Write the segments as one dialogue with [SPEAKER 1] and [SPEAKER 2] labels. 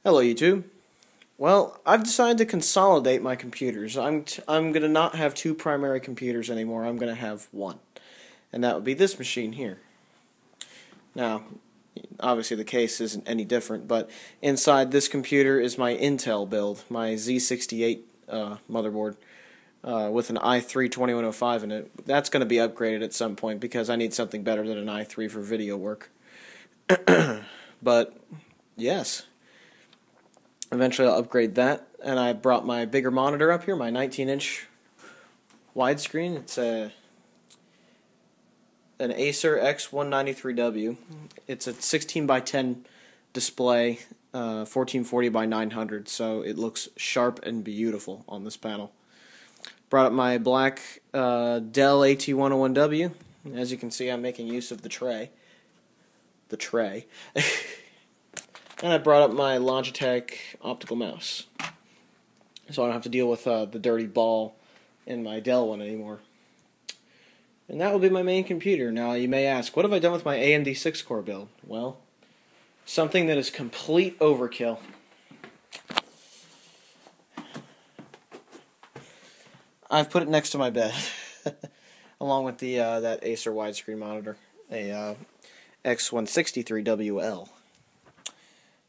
[SPEAKER 1] Hello, YouTube. Well, I've decided to consolidate my computers. I'm gonna not have two primary computers anymore. I'm gonna have one, and that would be this machine here. Now, obviously the case isn't any different, but inside this computer is my Intel build, my Z68 motherboard with an i3-2105 in it. That's going to be upgraded at some point because I need something better than an i3 for video work. But yes. Eventually I'll upgrade that, and I brought my bigger monitor up here, my 19-inch widescreen. It's an Acer X193W. It's a 16 by 10 display, 1440 by 900, so it looks sharp and beautiful on this panel. Brought up my black Dell AT101W. As you can see, I'm making use of the tray. And I brought up my Logitech optical mouse, so I don't have to deal with the dirty ball in my Dell one anymore. And that will be my main computer. Now you may ask, what have I done with my AMD 6-core build? Well, something that is complete overkill. I've put it next to my bed, along with the that Acer widescreen monitor, a X163WL.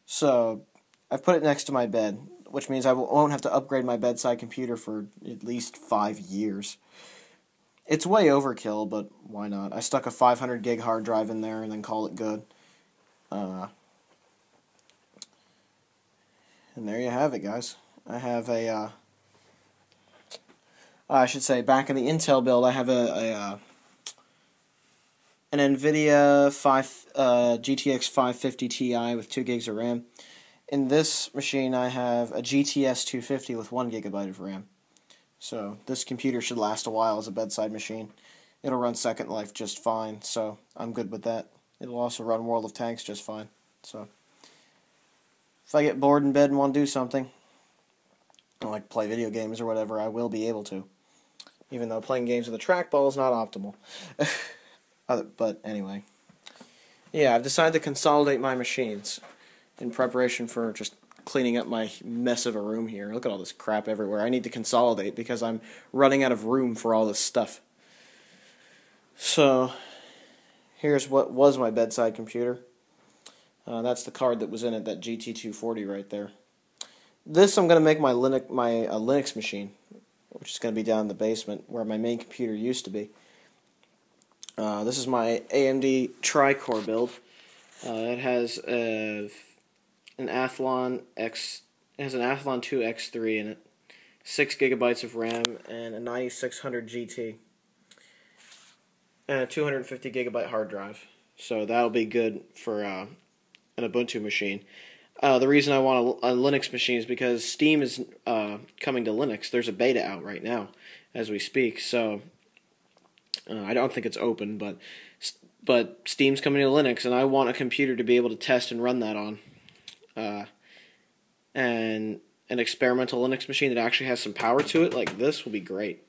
[SPEAKER 1] So, I've put it next to my bed, which means I won't have to upgrade my bedside computer for at least 5 years. It's way overkill, but why not? I stuck a 500 gig hard drive in there and then call it good. And there you have it, guys. I have a, I should say, back in the Intel build, I have an NVIDIA GTX 550 Ti with 2 gigs of RAM. In this machine, I have a GTS 250 with 1 gigabyte of RAM. So this computer should last a while as a bedside machine. It'll run Second Life just fine, so I'm good with that. It'll also run World of Tanks just fine. So if I get bored in bed and want to do something, like play video games or whatever, I will be able to. Even though playing games with a trackball is not optimal. But anyway, yeah, I've decided to consolidate my machines in preparation for just cleaning up my mess of a room here. Look at all this crap everywhere. I need to consolidate because I'm running out of room for all this stuff. So, here's what was my bedside computer. That's the card that was in it, that GT240 right there. This I'm going to make my Linux machine, which is going to be down in the basement where my main computer used to be. This is my AMD Tri-Core build. It has an Athlon 2 X3 in it, 6 gigabytes of RAM, and a 9600 GT, and a 250 gigabyte hard drive. So that'll be good for an Ubuntu machine. The reason I want a Linux machine is because Steam is coming to Linux. There's a beta out right now as we speak, so I don't think it's open, but Steam's coming to Linux, and I want a computer to be able to test and run that on. And an experimental Linux machine that actually has some power to it, like this, will be great,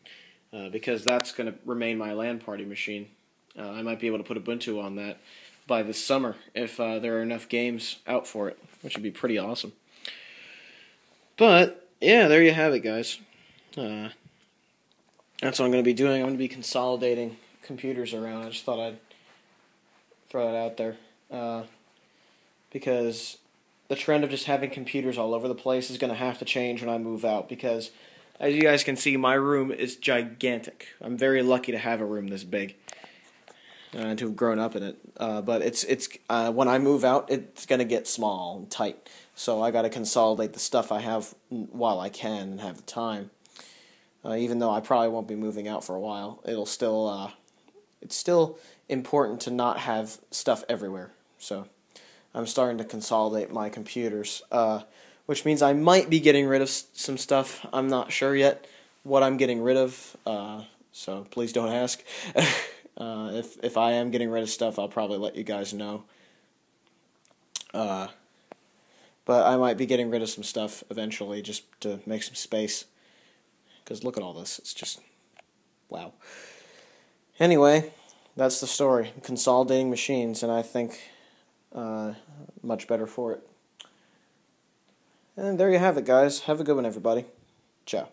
[SPEAKER 1] because that's going to remain my LAN party machine. I might be able to put Ubuntu on that by this summer if there are enough games out for it, which would be pretty awesome. But, yeah, there you have it, guys. That's what I'm going to be doing. I'm going to be consolidating computers around. I just thought I'd throw that out there. Because the trend of just having computers all over the place is going to have to change when I move out. Because, as you guys can see, my room is gigantic. I'm very lucky to have a room this big. And to have grown up in it. But it's when I move out, it's going to get small and tight. So I got to consolidate the stuff I have while I can and have the time. Even though I probably won't be moving out for a while, it's still important to not have stuff everywhere. So I'm starting to consolidate my computers, which means I might be getting rid of some stuff. I'm not sure yet what I'm getting rid of, so please don't ask. If I am getting rid of stuff, I'll probably let you guys know. But I might be getting rid of some stuff eventually just to make some space. Because look at all this. It's just, wow. Anyway, that's the story. Consolidating machines, and I think much better for it. And there you have it, guys. Have a good one, everybody. Ciao.